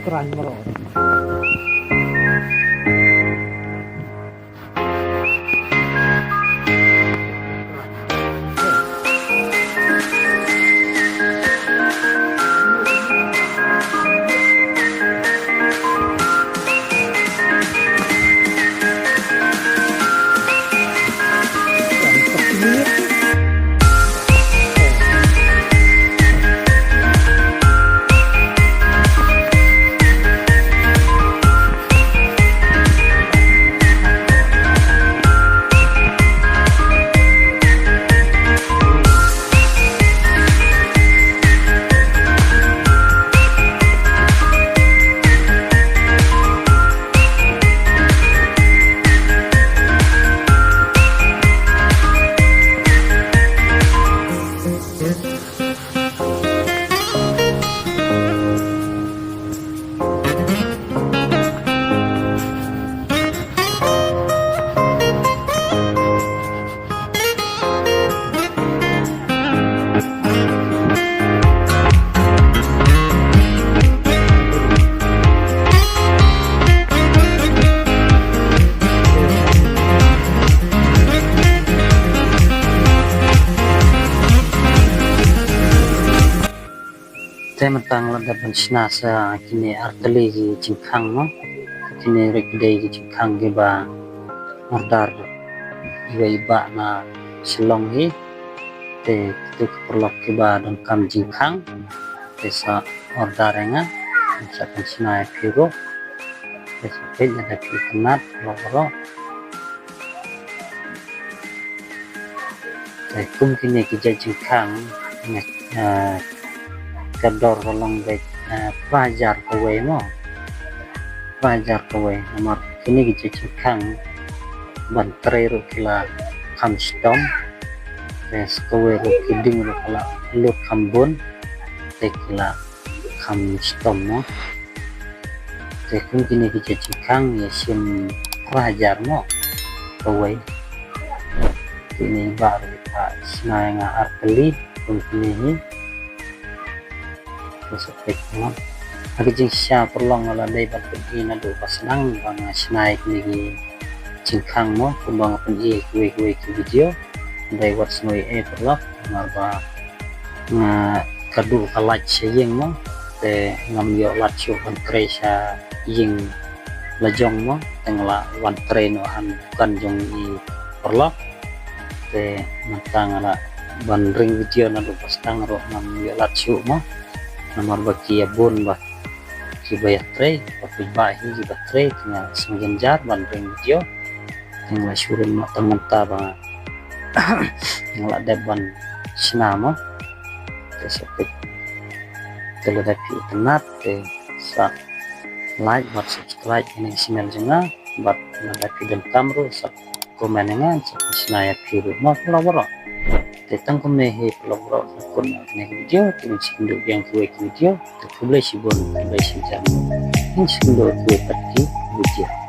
Keren bro. Saya mentang dapat senasa kini arteli di Cingkang no, kini rekdai di Cingkang giba mardar iba na silong hi, te itu keperlok giba dan kam Cingkang, desa ordarenga, misalkan senai piro, desa pej ada kenat loro, kum kini kerja Cingkang, kador kolong baik pelajar kowe mo pelajar kowe nomor kini kita Cingkang bantre ro kila kamstom res kowe ro kiding ro kala lut kambun tekila kamstom mo tekun kini kita Cingkang ya sim pelajar mo kowe kini baru pak senanga arteli pun kini masuk no lagi jing siya perlong wala day bat pergi na do pasenang bang sinai kini Cingkang mo kumbang pergi kue video day wat semua perlok marba nga kadu kalat siyeng mo te ngam yo lat syo kan kresya ying lajong mo tengla wan treno han kan jong i perlok te matang ala bandring video na do pasang ro ngam yo lat syo mo nomor bagi abun bah kibaya tray tapi bahi juga tray tinggal sengenjar banding video tinggal surun mata-mata bang ngelak deban sinamo tersebut teledapi tenat sa like buat subscribe ini sinyal juga buat teledapi dan kamera sa komen dengan sinaya biru mau pulau tetang kumehe pelobro kun ne video tin sindo yang kue video to publish bon publish jam in sindo kue pati video